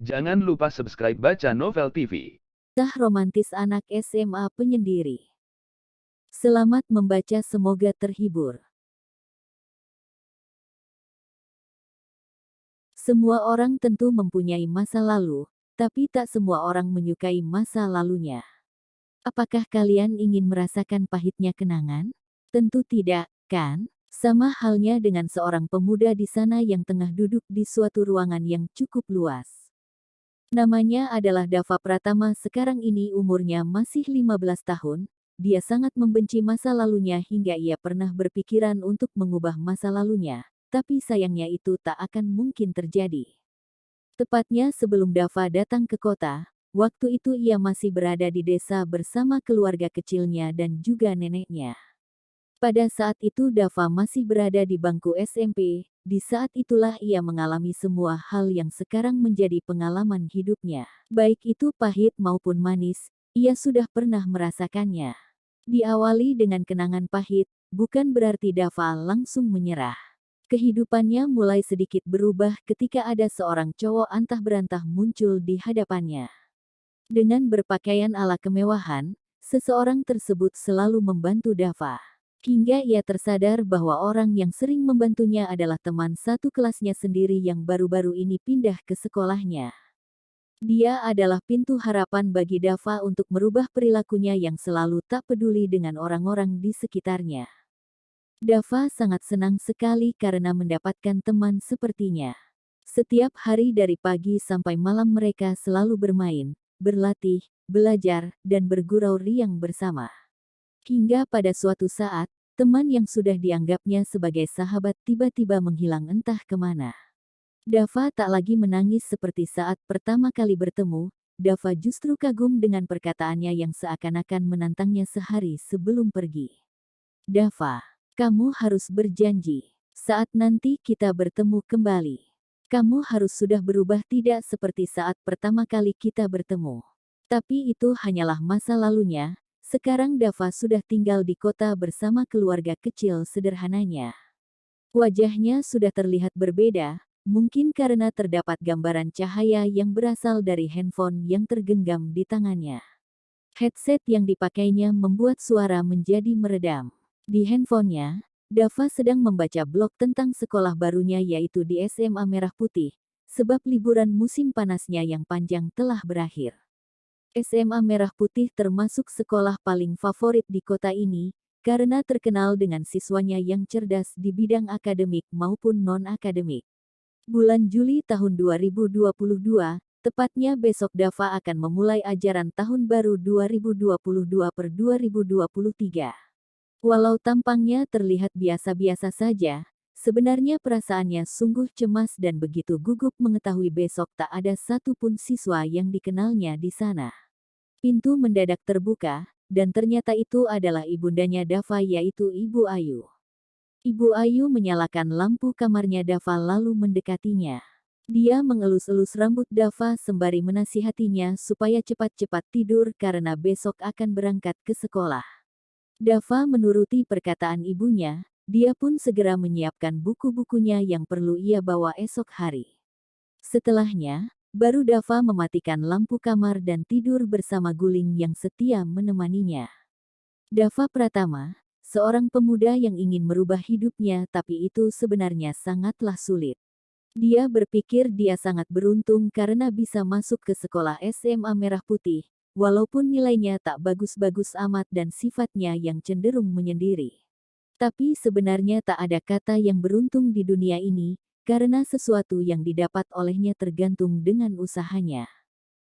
Jangan lupa subscribe Baca Novel TV. Kisah romantis anak SMA penyendiri. Selamat membaca, semoga terhibur. Semua orang tentu mempunyai masa lalu, tapi tak semua orang menyukai masa lalunya. Apakah kalian ingin merasakan pahitnya kenangan? Tentu tidak, kan? Sama halnya dengan seorang pemuda di sana yang tengah duduk di suatu ruangan yang cukup luas. Namanya adalah Dava Pratama, sekarang ini umurnya masih 15 tahun, dia sangat membenci masa lalunya hingga ia pernah berpikiran untuk mengubah masa lalunya, tapi sayangnya itu tak akan mungkin terjadi. Tepatnya sebelum Dava datang ke kota, waktu itu ia masih berada di desa bersama keluarga kecilnya dan juga neneknya. Pada saat itu Dava masih berada di bangku SMP, di saat itulah ia mengalami semua hal yang sekarang menjadi pengalaman hidupnya. Baik itu pahit maupun manis, ia sudah pernah merasakannya. Diawali dengan kenangan pahit, bukan berarti Dava langsung menyerah. Kehidupannya mulai sedikit berubah ketika ada seorang cowok antah berantah muncul di hadapannya. Dengan berpakaian ala kemewahan, seseorang tersebut selalu membantu Dava. Hingga ia tersadar bahwa orang yang sering membantunya adalah teman satu kelasnya sendiri yang baru-baru ini pindah ke sekolahnya. Dia adalah pintu harapan bagi Dava untuk merubah perilakunya yang selalu tak peduli dengan orang-orang di sekitarnya. Dava sangat senang sekali karena mendapatkan teman sepertinya. Setiap hari dari pagi sampai malam mereka selalu bermain, berlatih, belajar, dan bergurau riang bersama. Hingga pada suatu saat, teman yang sudah dianggapnya sebagai sahabat tiba-tiba menghilang entah kemana. Dava tak lagi menangis seperti saat pertama kali bertemu, Dava justru kagum dengan perkataannya yang seakan-akan menantangnya sehari sebelum pergi. Dava, kamu harus berjanji, saat nanti kita bertemu kembali. Kamu harus sudah berubah, tidak seperti saat pertama kali kita bertemu. Tapi itu hanyalah masa lalunya. Sekarang Dava sudah tinggal di kota bersama keluarga kecil sederhananya. Wajahnya sudah terlihat berbeda, mungkin karena terdapat gambaran cahaya yang berasal dari handphone yang tergenggam di tangannya. Headset yang dipakainya membuat suara menjadi meredam. Di handphonenya, Dava sedang membaca blog tentang sekolah barunya, yaitu di SMA Merah Putih, sebab liburan musim panasnya yang panjang telah berakhir. SMA Merah Putih termasuk sekolah paling favorit di kota ini, karena terkenal dengan siswanya yang cerdas di bidang akademik maupun non-akademik. Bulan Juli tahun 2022, tepatnya besok Dava akan memulai ajaran tahun baru 2022/2023. Walau tampangnya terlihat biasa-biasa saja, sebenarnya perasaannya sungguh cemas dan begitu gugup mengetahui besok tak ada satupun siswa yang dikenalnya di sana. Pintu mendadak terbuka, dan ternyata itu adalah ibundanya Dava, yaitu Ibu Ayu. Ibu Ayu menyalakan lampu kamarnya Dava lalu mendekatinya. Dia mengelus-elus rambut Dava sembari menasihatinya supaya cepat-cepat tidur karena besok akan berangkat ke sekolah. Dava menuruti perkataan ibunya, dia pun segera menyiapkan buku-bukunya yang perlu ia bawa esok hari. Setelahnya, baru Dava mematikan lampu kamar dan tidur bersama Guling yang setia menemaninya. Dava Pratama, seorang pemuda yang ingin merubah hidupnya, tapi itu sebenarnya sangatlah sulit. Dia berpikir dia sangat beruntung karena bisa masuk ke sekolah SMA Merah Putih, walaupun nilainya tak bagus-bagus amat dan sifatnya yang cenderung menyendiri. Tapi sebenarnya tak ada kata yang beruntung di dunia ini, karena sesuatu yang didapat olehnya tergantung dengan usahanya.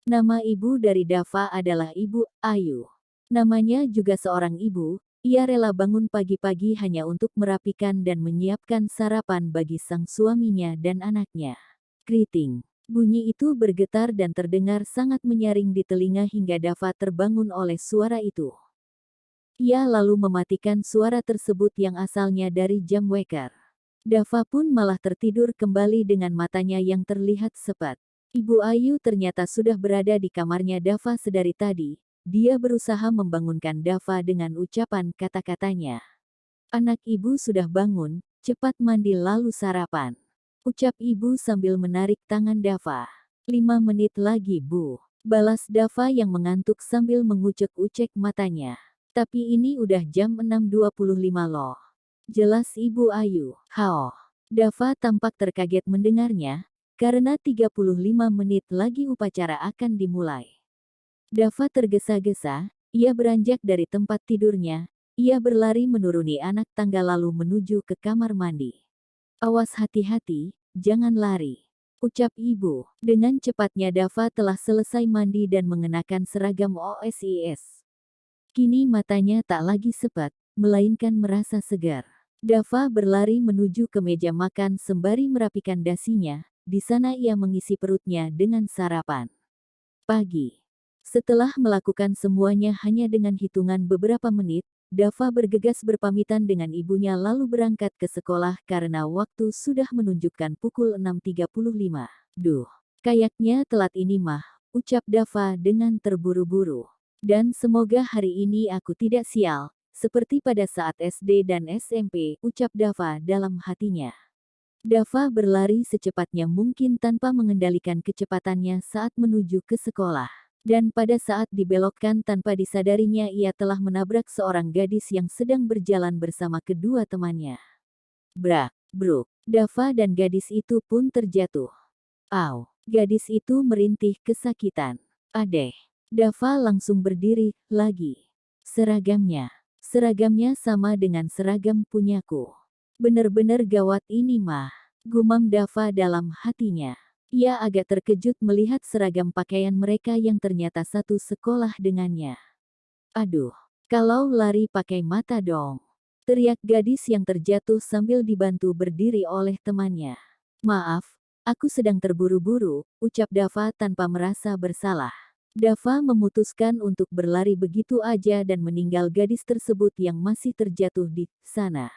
Nama ibu dari Dava adalah Ibu Ayu. Namanya juga seorang ibu, ia rela bangun pagi-pagi hanya untuk merapikan dan menyiapkan sarapan bagi sang suaminya dan anaknya. Kriting. Bunyi itu bergetar dan terdengar sangat menyaring di telinga hingga Dava terbangun oleh suara itu. Ia lalu mematikan suara tersebut yang asalnya dari jam weker. Dava pun malah tertidur kembali dengan matanya yang terlihat sepet. Ibu Ayu ternyata sudah berada di kamarnya Dava sedari tadi. Dia berusaha membangunkan Dava dengan ucapan kata-katanya. Anak ibu sudah bangun, cepat mandi lalu sarapan. Ucap ibu sambil menarik tangan Dava. 5 menit lagi, Bu. Balas Dava yang mengantuk sambil mengucek-ucek matanya. Tapi ini udah jam 6.25 loh. Jelas Ibu Ayu. Hao. Dava tampak terkaget mendengarnya, karena 35 menit lagi upacara akan dimulai. Dava tergesa-gesa, ia beranjak dari tempat tidurnya, ia berlari menuruni anak tangga lalu menuju ke kamar mandi. Awas hati-hati, jangan lari, ucap ibu. Dengan cepatnya Dava telah selesai mandi dan mengenakan seragam OSIS. Kini matanya tak lagi sepet, melainkan merasa segar. Dava berlari menuju ke meja makan sembari merapikan dasinya, di sana ia mengisi perutnya dengan sarapan pagi. Setelah melakukan semuanya hanya dengan hitungan beberapa menit, Dava bergegas berpamitan dengan ibunya lalu berangkat ke sekolah karena waktu sudah menunjukkan pukul 6.35. Duh, kayaknya telat ini mah, ucap Dava dengan terburu-buru. Dan semoga hari ini aku tidak sial, seperti pada saat SD dan SMP, ucap Dava dalam hatinya. Dava berlari secepatnya mungkin tanpa mengendalikan kecepatannya saat menuju ke sekolah. Dan pada saat dibelokkan tanpa disadarinya ia telah menabrak seorang gadis yang sedang berjalan bersama kedua temannya. Brak, bruk, Dava dan gadis itu pun terjatuh. Au, gadis itu merintih kesakitan. Adeh, Dava langsung berdiri lagi. Seragamnya sama dengan seragam punyaku. Bener-bener gawat ini mah, gumam Dava dalam hatinya. Ia agak terkejut melihat seragam pakaian mereka yang ternyata satu sekolah dengannya. Aduh, kalau lari pakai mata dong, teriak gadis yang terjatuh sambil dibantu berdiri oleh temannya. Maaf, aku sedang terburu-buru, ucap Dava tanpa merasa bersalah. Dava memutuskan untuk berlari begitu aja dan meninggal gadis tersebut yang masih terjatuh di sana.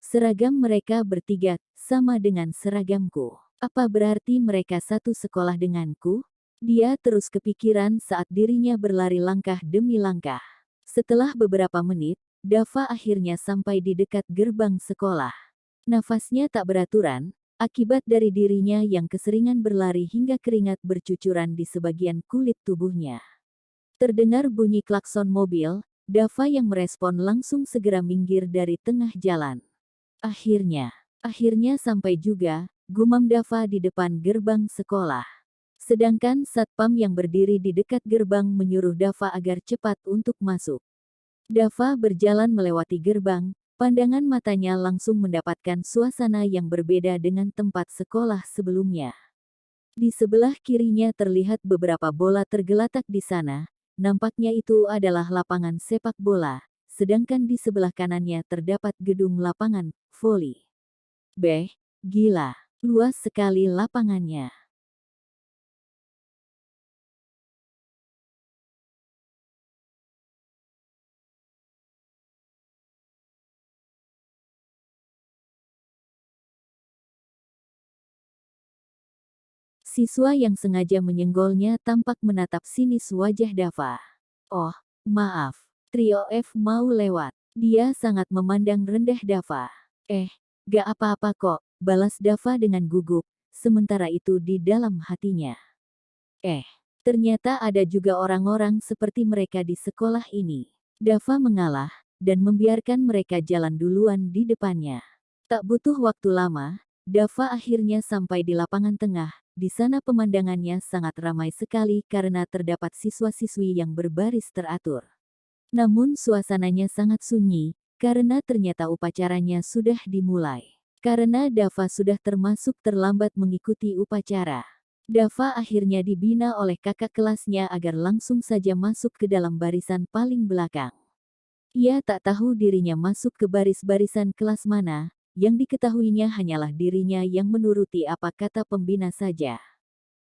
Seragam mereka bertiga sama dengan seragamku. Apa berarti mereka satu sekolah denganku? Dia terus kepikiran saat dirinya berlari langkah demi langkah. Setelah beberapa menit, Dava akhirnya sampai di dekat gerbang sekolah. Nafasnya tak beraturan, akibat dari dirinya yang keseringan berlari hingga keringat bercucuran di sebagian kulit tubuhnya. Terdengar bunyi klakson mobil, Dava yang merespon langsung segera minggir dari tengah jalan. Akhirnya sampai juga, gumam Dava di depan gerbang sekolah. Sedangkan satpam yang berdiri di dekat gerbang menyuruh Dava agar cepat untuk masuk. Dava berjalan melewati gerbang, pandangan matanya langsung mendapatkan suasana yang berbeda dengan tempat sekolah sebelumnya. Di sebelah kirinya terlihat beberapa bola tergeletak di sana, nampaknya itu adalah lapangan sepak bola, sedangkan di sebelah kanannya terdapat gedung lapangan voli. Beh, gila. Luas sekali lapangannya. Siswa yang sengaja menyenggolnya tampak menatap sinis wajah Dava. Oh, maaf. Trio F mau lewat. Dia sangat memandang rendah Dava. Gak apa-apa kok, balas Dava dengan gugup, sementara itu di dalam hatinya. Ternyata ada juga orang-orang seperti mereka di sekolah ini. Dava mengalah, dan membiarkan mereka jalan duluan di depannya. Tak butuh waktu lama, Dava akhirnya sampai di lapangan tengah. Di sana pemandangannya sangat ramai sekali karena terdapat siswa-siswi yang berbaris teratur. Namun suasananya sangat sunyi, karena ternyata upacaranya sudah dimulai. Karena Dava sudah termasuk terlambat mengikuti upacara, Dava akhirnya dibina oleh kakak kelasnya agar langsung saja masuk ke dalam barisan paling belakang. Ia tak tahu dirinya masuk ke baris-barisan kelas mana, yang diketahuinya hanyalah dirinya yang menuruti apa kata pembina saja.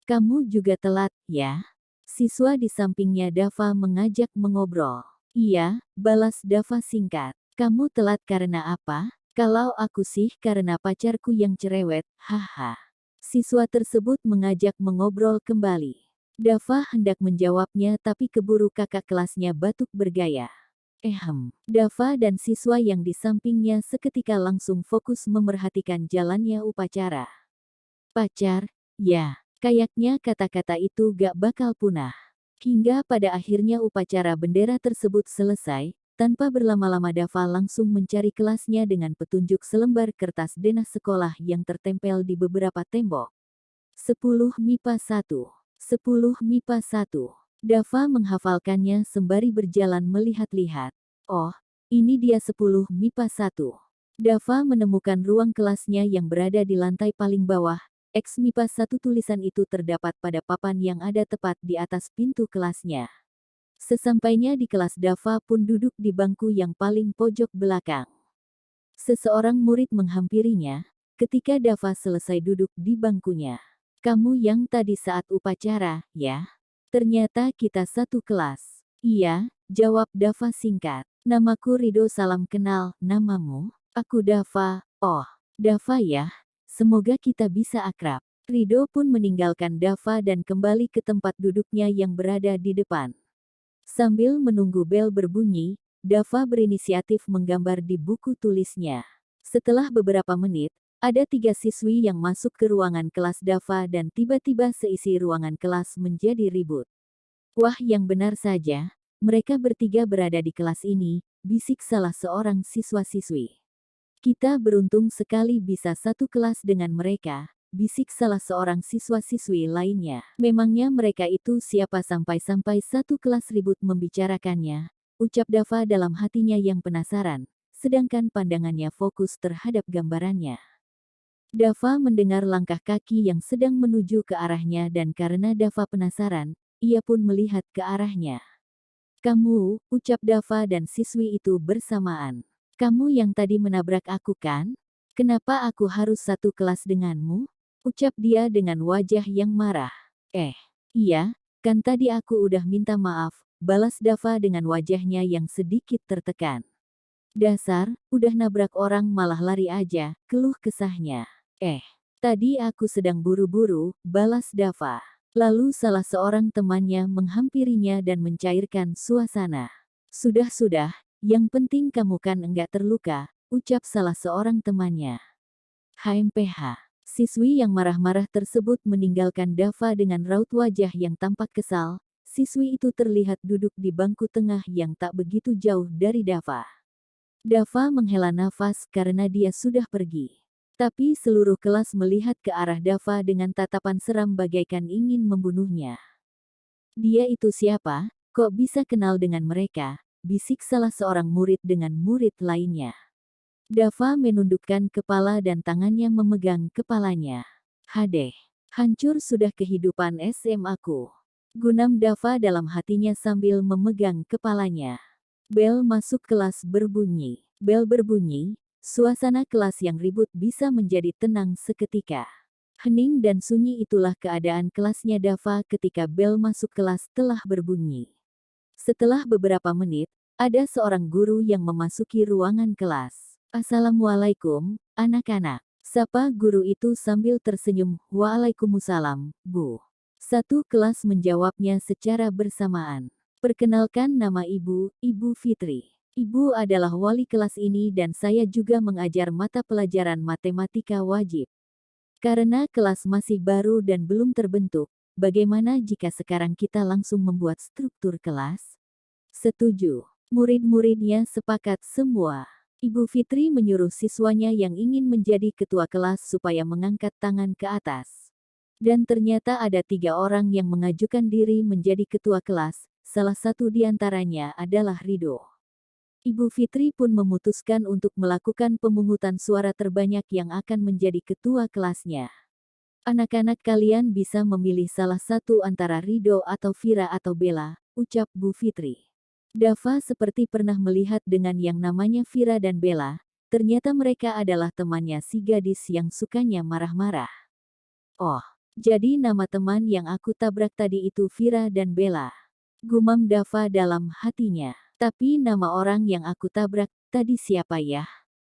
Kamu juga telat, ya? Siswa di sampingnya Dava mengajak mengobrol. Iya, balas Dava singkat. Kamu telat karena apa? Kalau aku sih karena pacarku yang cerewet, haha. Siswa tersebut mengajak mengobrol kembali. Dava hendak menjawabnya tapi keburu kakak kelasnya batuk bergaya. Dava dan siswa yang di sampingnya seketika langsung fokus memerhatikan jalannya upacara. Pacar, ya, Kayaknya kata-kata itu gak bakal punah. Hingga pada akhirnya upacara bendera tersebut selesai, tanpa berlama-lama Dava langsung mencari kelasnya dengan petunjuk selembar kertas denah sekolah yang tertempel di beberapa tembok. 10 MIPA 1. 10 MIPA 1. Dava menghafalkannya sembari berjalan melihat-lihat. Oh, ini dia 10 MIPA 1. Dava menemukan ruang kelasnya yang berada di lantai paling bawah. X MIPA 1 tulisan itu terdapat pada papan yang ada tepat di atas pintu kelasnya. Sesampainya di kelas Dava pun duduk di bangku yang paling pojok belakang. Seseorang murid menghampirinya, ketika Dava selesai duduk di bangkunya. Kamu yang tadi saat upacara, ya? Ternyata kita satu kelas. Iya, jawab Dava singkat. Namaku Rido, salam kenal, namamu? Aku Dava. Oh, Dava ya? Semoga kita bisa akrab. Rido pun meninggalkan Dava dan kembali ke tempat duduknya yang berada di depan. Sambil menunggu bel berbunyi, Dava berinisiatif menggambar di buku tulisnya. Setelah beberapa menit, ada 3 siswi yang masuk ke ruangan kelas Dava dan tiba-tiba seisi ruangan kelas menjadi ribut. Wah, yang benar saja, mereka bertiga berada di kelas ini, bisik salah seorang siswa-siswi. Kita beruntung sekali bisa satu kelas dengan mereka, bisik salah seorang siswa-siswi lainnya. Memangnya mereka itu siapa sampai-sampai satu kelas ribut membicarakannya, ucap Dava dalam hatinya yang penasaran, sedangkan pandangannya fokus terhadap gambarannya. Dava mendengar langkah kaki yang sedang menuju ke arahnya dan karena Dava penasaran, ia pun melihat ke arahnya. Kamu, ucap Dava dan siswi itu bersamaan. Kamu yang tadi menabrak aku kan? Kenapa aku harus satu kelas denganmu? Ucap dia dengan wajah yang marah. Iya, kan tadi aku udah minta maaf, balas Dava dengan wajahnya yang sedikit tertekan. Dasar, udah nabrak orang malah lari aja, keluh kesahnya. Tadi aku sedang buru-buru, balas Dava. Lalu salah seorang temannya menghampirinya dan mencairkan suasana. Sudah-sudah, yang penting kamu kan enggak terluka, ucap salah seorang temannya. HMPH. Siswi yang marah-marah tersebut meninggalkan Dava dengan raut wajah yang tampak kesal. Siswi itu terlihat duduk di bangku tengah yang tak begitu jauh dari Dava. Dava menghela nafas karena dia sudah pergi. Tapi seluruh kelas melihat ke arah Dava dengan tatapan seram bagaikan ingin membunuhnya. Dia itu siapa? Kok bisa kenal dengan mereka? Bisik salah seorang murid dengan murid lainnya. Dava menundukkan kepala dan tangannya memegang kepalanya. Hadeh, hancur sudah kehidupan SMA-ku. Gunam Dava dalam hatinya sambil memegang kepalanya. Bel masuk kelas berbunyi. Bel berbunyi, suasana kelas yang ribut bisa menjadi tenang seketika. Hening dan sunyi itulah keadaan kelasnya Dava ketika bel masuk kelas telah berbunyi. Setelah beberapa menit, ada seorang guru yang memasuki ruangan kelas. Assalamualaikum, anak-anak. Sapa guru itu sambil tersenyum. Waalaikumsalam, Bu. Satu kelas menjawabnya secara bersamaan. Perkenalkan nama Ibu, Ibu Fitri. Ibu adalah wali kelas ini dan saya juga mengajar mata pelajaran matematika wajib. Karena kelas masih baru dan belum terbentuk, bagaimana jika sekarang kita langsung membuat struktur kelas? Setuju. Murid-muridnya sepakat semua. Ibu Fitri menyuruh siswanya yang ingin menjadi ketua kelas supaya mengangkat tangan ke atas. Dan ternyata ada 3 orang yang mengajukan diri menjadi ketua kelas, salah satu di antaranya adalah Rido. Ibu Fitri pun memutuskan untuk melakukan pemungutan suara terbanyak yang akan menjadi ketua kelasnya. Anak-anak kalian bisa memilih salah satu antara Rido atau Vira atau Bella, ucap Bu Fitri. Dava seperti pernah melihat dengan yang namanya Vira dan Bella, ternyata mereka adalah temannya si gadis yang sukanya marah-marah. Oh, jadi nama teman yang aku tabrak tadi itu Vira dan Bella. Gumam Dava dalam hatinya. Tapi nama orang yang aku tabrak tadi siapa ya?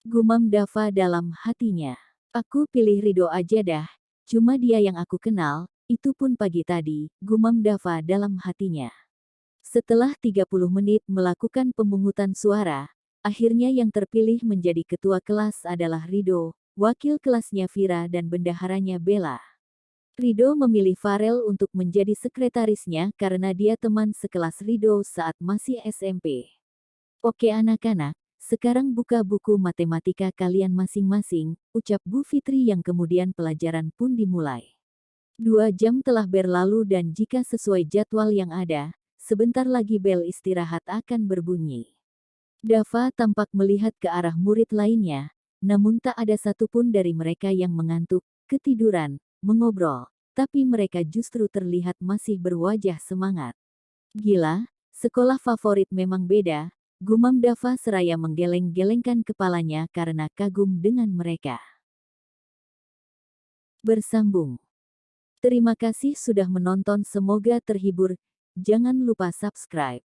Gumam Dava dalam hatinya. Aku pilih Rido aja dah. Cuma dia yang aku kenal, itu pun pagi tadi, gumam Dava dalam hatinya. Setelah 30 menit melakukan pemungutan suara, akhirnya yang terpilih menjadi ketua kelas adalah Rido, wakil kelasnya Vira dan bendaharanya Bella. Rido memilih Farel untuk menjadi sekretarisnya karena dia teman sekelas Rido saat masih SMP. Oke anak-anak, sekarang buka buku matematika kalian masing-masing, ucap Bu Fitri yang kemudian pelajaran pun dimulai. 2 jam telah berlalu dan jika sesuai jadwal yang ada, sebentar lagi bel istirahat akan berbunyi. Dava tampak melihat ke arah murid lainnya, namun tak ada satupun dari mereka yang mengantuk, ketiduran, mengobrol, tapi mereka justru terlihat masih berwajah semangat. Gila, sekolah favorit memang beda, gumam Dava seraya menggeleng-gelengkan kepalanya karena kagum dengan mereka. Bersambung. Terima kasih sudah menonton, semoga terhibur. Jangan lupa subscribe.